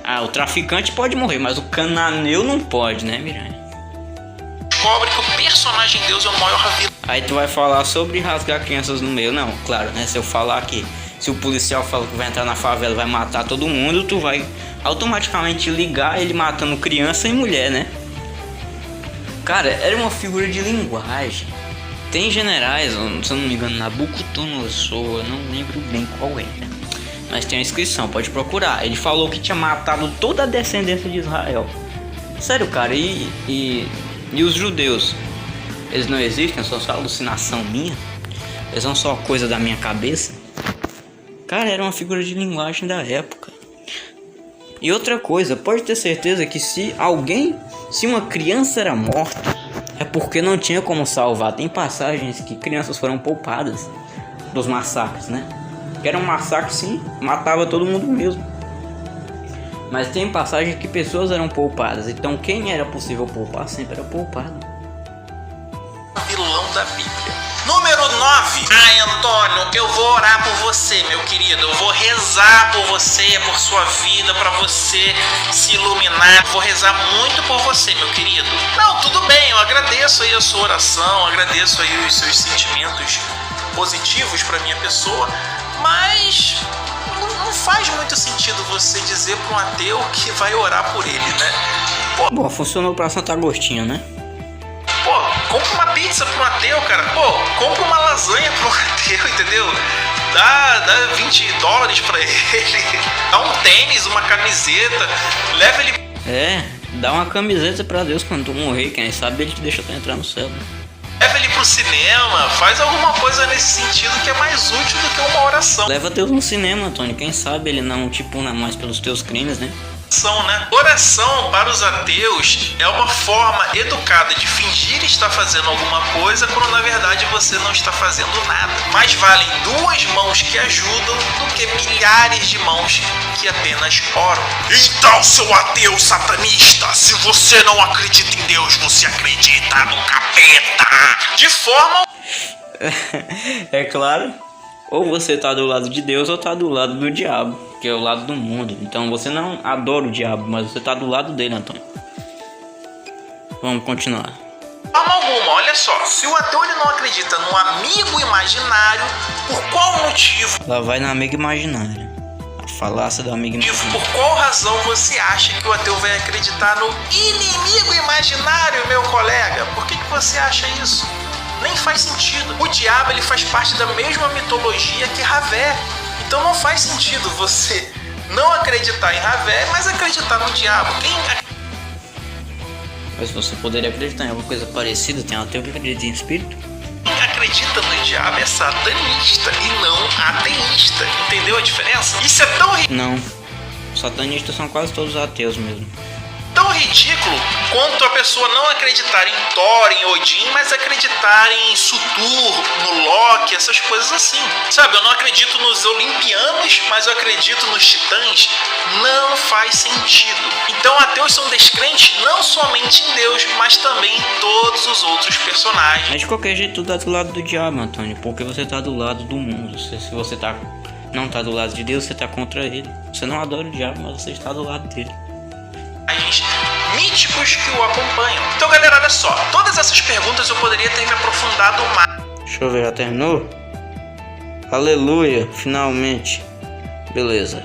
Ah, o traficante pode morrer, mas o cananeu não pode, né, Miranda? Descobre que o personagem Deus é o maior vilão. Aí tu vai falar sobre rasgar crianças no meio. Não, claro, né? Se eu falar que se o policial fala que vai entrar na favela e vai matar todo mundo, tu vai automaticamente ligar ele matando criança e mulher, né? Cara, era uma figura de linguagem. Tem generais, se eu não me engano, Nabucodonosor, eu não lembro bem qual é, né? Mas tem a inscrição, pode procurar. Ele falou que tinha matado toda a descendência de Israel. Sério, cara, e os judeus? Eles não existem, são só alucinação minha? Eles são só coisa da minha cabeça? Cara, era uma figura de linguagem da época. E outra coisa, pode ter certeza que se uma criança era morta, é porque não tinha como salvar. Tem passagens que crianças foram poupadas dos massacres, né? Que era um massacre, sim, matava todo mundo mesmo. Mas tem passagens que pessoas eram poupadas. Então quem era possível poupar sempre era poupado. Vilão da Bíblia. Número 9. Ai, Antônio, eu vou orar por você, meu querido. Eu vou rezar por você, por sua vida, pra você se iluminar. Vou rezar muito por você, meu querido. Não, tudo bem, eu agradeço aí a sua oração, agradeço aí os seus sentimentos positivos pra minha pessoa, mas não faz muito sentido você dizer pra um ateu que vai orar por ele, né? Bom, funcionou pra Santo Agostinho, né? Pô, compra uma pizza pra um ateu, cara. Pô, compra uma lasanha pra um ateu, entendeu? Dá $20 pra ele. Dá um tênis, uma camiseta. Leva ele... dá uma camiseta pra Deus quando tu morrer. Quem sabe ele te deixa tu entrar no céu, né? Leva ele pro cinema. Faz alguma coisa nesse sentido que é mais útil do que uma oração. Leva Deus no cinema, Antônio. Quem sabe ele não te puna mais pelos teus crimes, né? Né? Oração para os ateus é uma forma educada de fingir estar fazendo alguma coisa quando na verdade você não está fazendo nada. Mais valem 2 mãos que ajudam do que milhares de mãos que apenas oram. Então, seu ateu satanista, se você não acredita em Deus, você acredita no capeta. De forma... É claro. Ou você tá do lado de Deus ou tá do lado do diabo, que é o lado do mundo. Então você não adora o diabo, mas você tá do lado dele, Antônio. Vamos continuar. De forma alguma, olha só. Se o ateu ele não acredita no amigo imaginário, por qual motivo? Lá vai na amiga imaginária. A falácia do amigo imaginário. Por qual razão você acha que o ateu vai acreditar no inimigo imaginário, meu colega? Por que você acha isso? Nem faz sentido. O diabo ele faz parte da mesma mitologia que Ravé. Então não faz sentido você não acreditar em Ravé, mas acreditar no diabo. Mas você poderia acreditar em alguma coisa parecida? Tem um ateu que acredita em espírito? Quem acredita no diabo é satanista e não ateísta. Entendeu a diferença? Isso é tão Não. Satanistas são quase todos ateus mesmo. tão ridículo quanto a pessoa não acreditar em Thor, em Odin, mas acreditar em Surtur, no Loki, essas coisas assim. Sabe, eu não acredito nos Olimpianos, mas eu acredito nos Titãs. Não faz sentido. Então ateus são descrentes não somente em Deus, mas também em todos os outros personagens. Mas de qualquer jeito, tu tá do lado do diabo, Antônio, porque você tá do lado do mundo. Se você não tá do lado de Deus, você tá contra ele. Você não adora o diabo, mas você está do lado dele. Míticos que o acompanham. Então, galera, olha só. Todas essas perguntas eu poderia ter me aprofundado mais. Deixa eu ver, já terminou? Aleluia, finalmente. Beleza.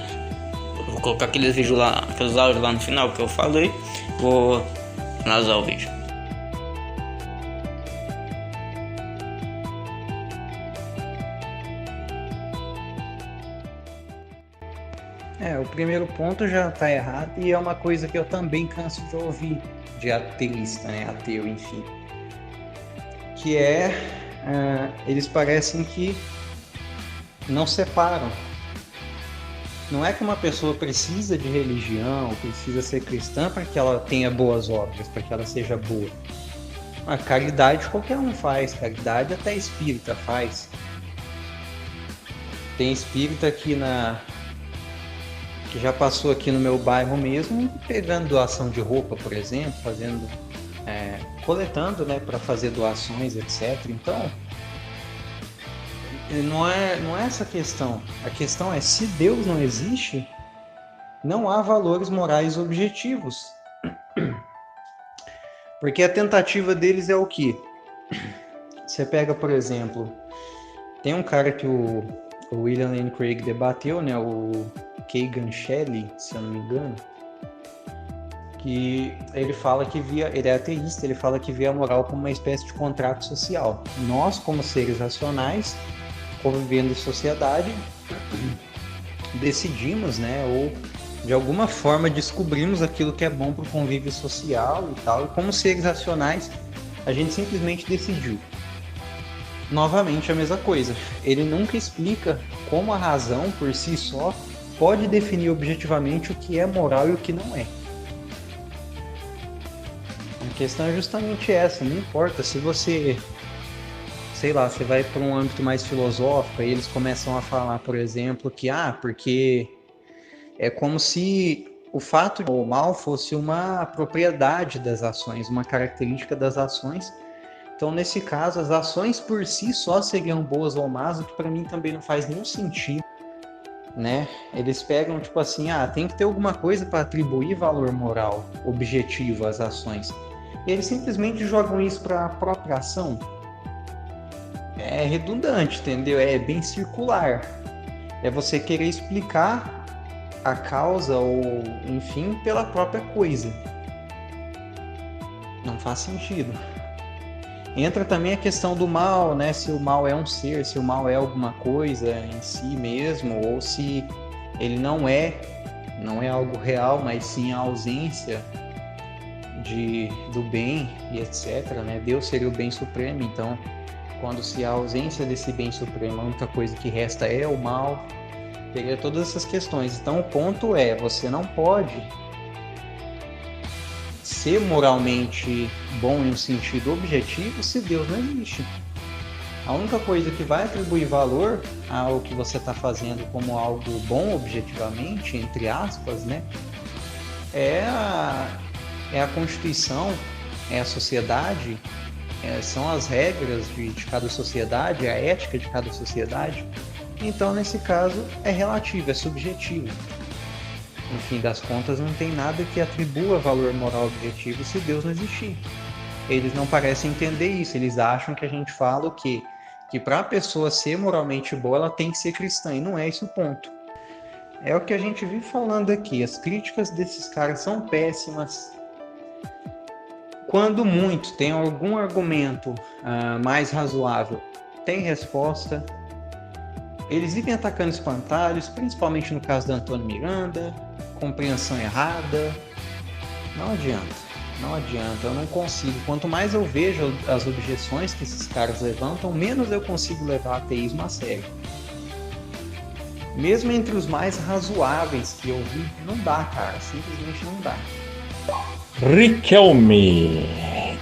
Eu vou colocar aqueles vídeos lá, aqueles áudios lá no final que eu falei. Vou analisar o vídeo. O primeiro ponto já tá errado e é uma coisa que eu também canso de ouvir de ateísta, né? Ateu, enfim. Que eles parecem que não separam. Não é que uma pessoa precisa de religião, precisa ser cristã para que ela tenha boas obras, para que ela seja boa. A caridade qualquer um faz, caridade até espírita faz. Tem espírita aqui que já passou aqui no meu bairro mesmo, pegando doação de roupa, por exemplo, coletando, né, para fazer doações, etc. Então, não é essa a questão. A questão é, se Deus não existe, não há valores morais objetivos. Porque a tentativa deles é o quê? Você pega, por exemplo, tem um cara que o William Lane Craig debateu, né, o Kagan Shelley, se eu não me engano, que ele fala que ele é ateísta, ele fala que vê a moral como uma espécie de contrato social. Nós, como seres racionais, convivendo em sociedade, decidimos, né, ou de alguma forma descobrimos aquilo que é bom para o convívio social e tal, e como seres racionais, a gente simplesmente decidiu. Novamente a mesma coisa, ele nunca explica como a razão por si só pode definir objetivamente o que é moral e o que não é. A questão é justamente essa, não importa se você, sei lá, você vai para um âmbito mais filosófico e eles começam a falar, por exemplo, que porque é como se o fato do mal fosse uma propriedade das ações, uma característica das ações. Então, nesse caso, as ações por si só seriam boas ou más, o que para mim também não faz nenhum sentido, né? Eles pegam, tipo assim, tem que ter alguma coisa para atribuir valor moral objetivo às ações. E eles simplesmente jogam isso para a própria ação. É redundante, entendeu? É bem circular. É você querer explicar a causa ou, enfim, pela própria coisa. Não faz sentido. Entra também a questão do mal, né? Se o mal é um ser, se o mal é alguma coisa em si mesmo, ou se ele não é algo real, mas sim a ausência do bem e etc, né? Deus seria o bem supremo, então quando se há ausência desse bem supremo, a única coisa que resta é o mal, teria todas essas questões. Então o ponto é, você não pode ser moralmente bom em um sentido objetivo se Deus não existe. A única coisa que vai atribuir valor ao que você está fazendo como algo bom objetivamente, entre aspas, né, é a Constituição, é a sociedade, são as regras de cada sociedade, a ética de cada sociedade. Então, nesse caso, é relativo, é subjetivo. No fim das contas, não tem nada que atribua valor moral objetivo se Deus não existir. Eles não parecem entender isso, eles acham que a gente fala o quê? Que para a pessoa ser moralmente boa, ela tem que ser cristã, e não é esse o ponto. É o que a gente vive falando aqui, as críticas desses caras são péssimas. Quando muito tem algum argumento mais razoável, tem resposta. Eles vivem atacando espantalhos, principalmente no caso do Antônio Miranda, compreensão errada. Não adianta, eu não consigo. Quanto mais eu vejo as objeções que esses caras levantam, menos eu consigo levar o ateísmo a sério. Mesmo entre os mais razoáveis que eu vi, não dá, cara, simplesmente não dá. Riquelme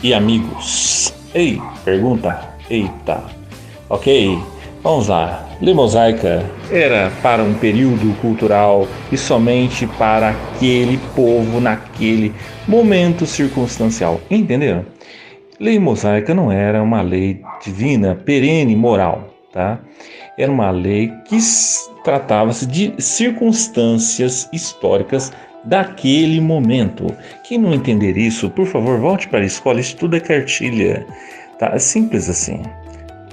e amigos. Ei, pergunta. Eita. Ok, vamos lá. Lei mosaica era para um período cultural e somente para aquele povo naquele momento circunstancial. Entenderam? Lei mosaica não era uma lei divina, perene, moral, tá? Era uma lei que tratava-se de circunstâncias históricas daquele momento. Quem não entender isso, por favor, volte para a escola, isso tudo é cartilha, tá? É simples assim,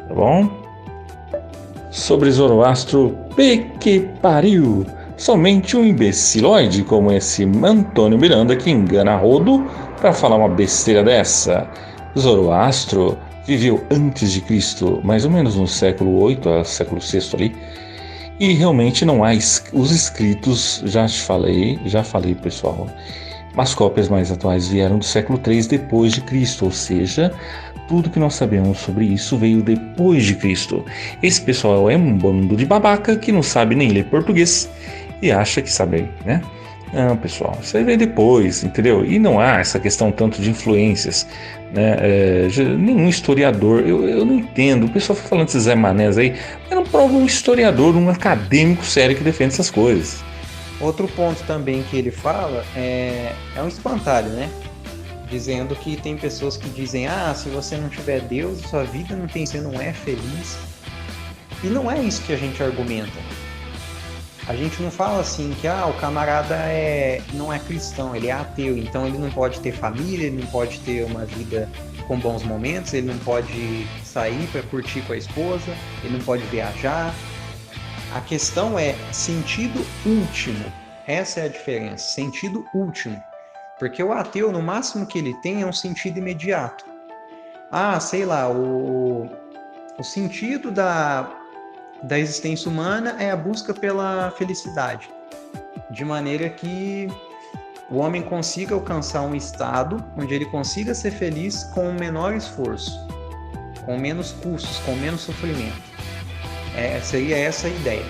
tá bom? Sobre Zoroastro, que pariu! Somente um imbecilóide como esse Antônio Miranda que engana a rodo para falar uma besteira dessa. Zoroastro viveu antes de Cristo, mais ou menos no século 8 ao século 6 ali, e realmente não há os escritos, já falei pessoal, mas cópias mais atuais vieram do século 3 depois de Cristo, ou seja, tudo que nós sabemos sobre isso veio depois de Cristo. Esse pessoal é um bando de babaca que não sabe nem ler português e acha que sabe, né? Não, pessoal, isso aí veio depois, entendeu? E não há essa questão tanto de influências, né? Nenhum historiador, eu não entendo, o pessoal fica falando desses Zé Manés aí, mas não prova um historiador, um acadêmico sério que defende essas coisas. Outro ponto também que ele fala é um espantalho, né? Dizendo que tem pessoas que dizem, se você não tiver Deus, sua vida você não é feliz. E não é isso que a gente argumenta. A gente não fala assim que o camarada não é cristão, ele é ateu, então ele não pode ter família, ele não pode ter uma vida com bons momentos, ele não pode sair para curtir com a esposa, ele não pode viajar. A questão é sentido último. Essa é a diferença, sentido último. Porque o ateu, no máximo que ele tem é um sentido imediato. Sei lá, o sentido da existência humana é a busca pela felicidade. De maneira que o homem consiga alcançar um estado onde ele consiga ser feliz com o menor esforço, com menos custos, com menos sofrimento. Seria essa a ideia.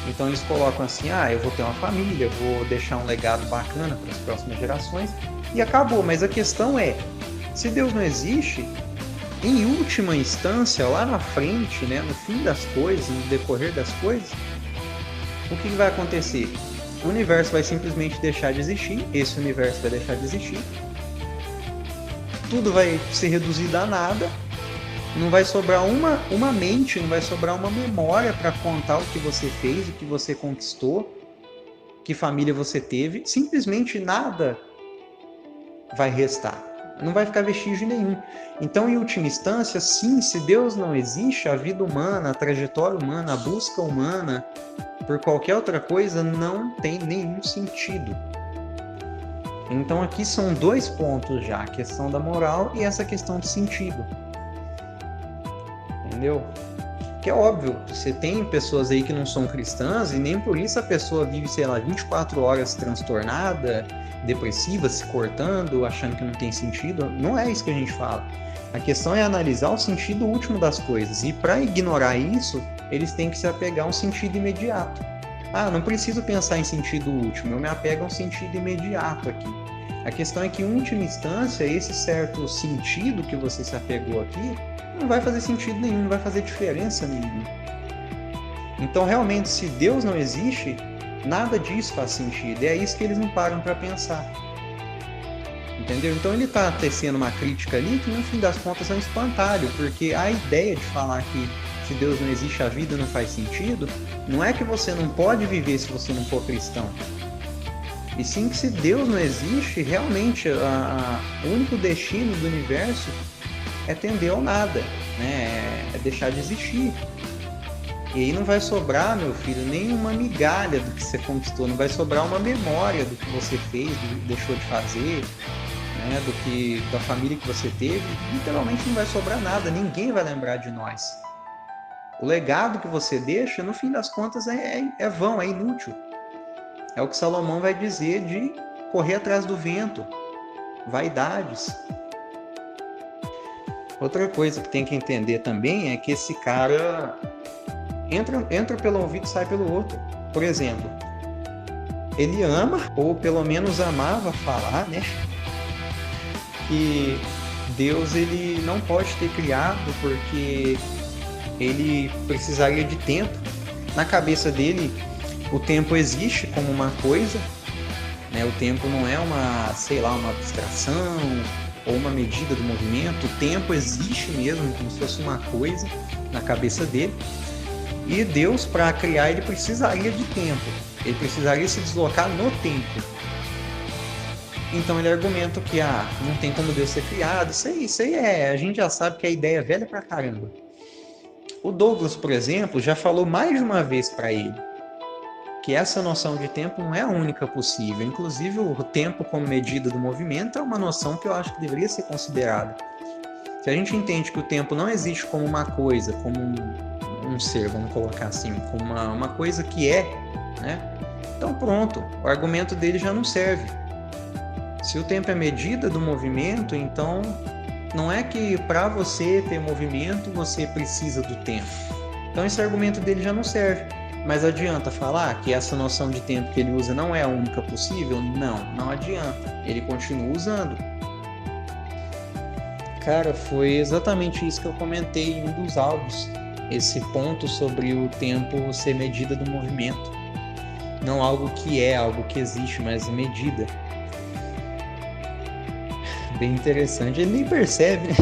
Então eles colocam assim, eu vou ter uma família, vou deixar um legado bacana para as próximas gerações, e acabou. Mas a questão é, se Deus não existe, em última instância, lá na frente, né, no fim das coisas, no decorrer das coisas, o que vai acontecer? O universo vai simplesmente deixar de existir, esse universo vai deixar de existir, tudo vai ser reduzido a nada, não vai sobrar uma mente, não vai sobrar uma memória para contar o que você fez, o que você conquistou, que família você teve. Simplesmente nada vai restar. Não vai ficar vestígio nenhum. Então, em última instância, sim, se Deus não existe, a vida humana, a trajetória humana, a busca humana, por qualquer outra coisa, não tem nenhum sentido. Então, aqui são dois pontos já, a questão da moral e essa questão de sentido. Entendeu? Que é óbvio, você tem pessoas aí que não são cristãs e nem por isso a pessoa vive, 24 horas transtornada, depressiva, se cortando, achando que não tem sentido. Não é isso que a gente fala. A questão é analisar o sentido último das coisas. E para ignorar isso, eles têm que se apegar a um sentido imediato. Não preciso pensar em sentido último, eu me apego a um sentido imediato aqui. A questão é que, em última instância, esse certo sentido que você se apegou aqui não vai fazer sentido nenhum, não vai fazer diferença nenhuma. Então, realmente, se Deus não existe, nada disso faz sentido. E é isso que eles não param para pensar. Entendeu? Então, ele está tecendo uma crítica ali que, no fim das contas, é um espantalho, porque a ideia de falar que se Deus não existe, a vida não faz sentido, não é que você não pode viver se você não for cristão. E sim que, se Deus não existe, realmente o único destino do universo é tender ao nada, né? É deixar de existir. E aí não vai sobrar, meu filho, nem uma migalha do que você conquistou, não vai sobrar uma memória do que você fez, do que deixou de fazer, né? Da família que você teve. Literalmente não vai sobrar nada, ninguém vai lembrar de nós. O legado que você deixa, no fim das contas, é vão, é inútil. É o que Salomão vai dizer de correr atrás do vento, vaidades. Outra coisa que tem que entender também é que esse cara entra pelo ouvido e sai pelo outro. Por exemplo, ele ama, ou pelo menos amava falar, né? que Deus ele não pode ter criado porque ele precisaria de tempo. Na cabeça dele, o tempo existe como uma coisa, né? O tempo não é uma, sei lá, uma abstração ou uma medida do movimento. O tempo existe mesmo, como se fosse uma coisa na cabeça dele. E Deus, para criar, ele precisaria de tempo. Ele precisaria se deslocar no tempo. Então ele argumenta que não tem como Deus ser criado. Isso aí a gente já sabe que a ideia é velha pra caramba. O Douglas, por exemplo, já falou mais de uma vez para ele que essa noção de tempo não é a única possível. Inclusive, o tempo como medida do movimento é uma noção que eu acho que deveria ser considerada. Se a gente entende que o tempo não existe como uma coisa, como um ser, vamos colocar assim, como uma coisa que é, né? Então pronto, o argumento dele já não serve. Se o tempo é medida do movimento, então não é que para você ter movimento você precisa do tempo. Então esse argumento dele já não serve. Mas adianta falar que essa noção de tempo que ele usa não é a única possível? Não adianta. Ele continua usando. Cara, foi exatamente isso que eu comentei em um dos áudios. Esse ponto sobre o tempo ser medida do movimento. Não algo que é, algo que existe, mas medida. Bem interessante. Ele nem percebe, né?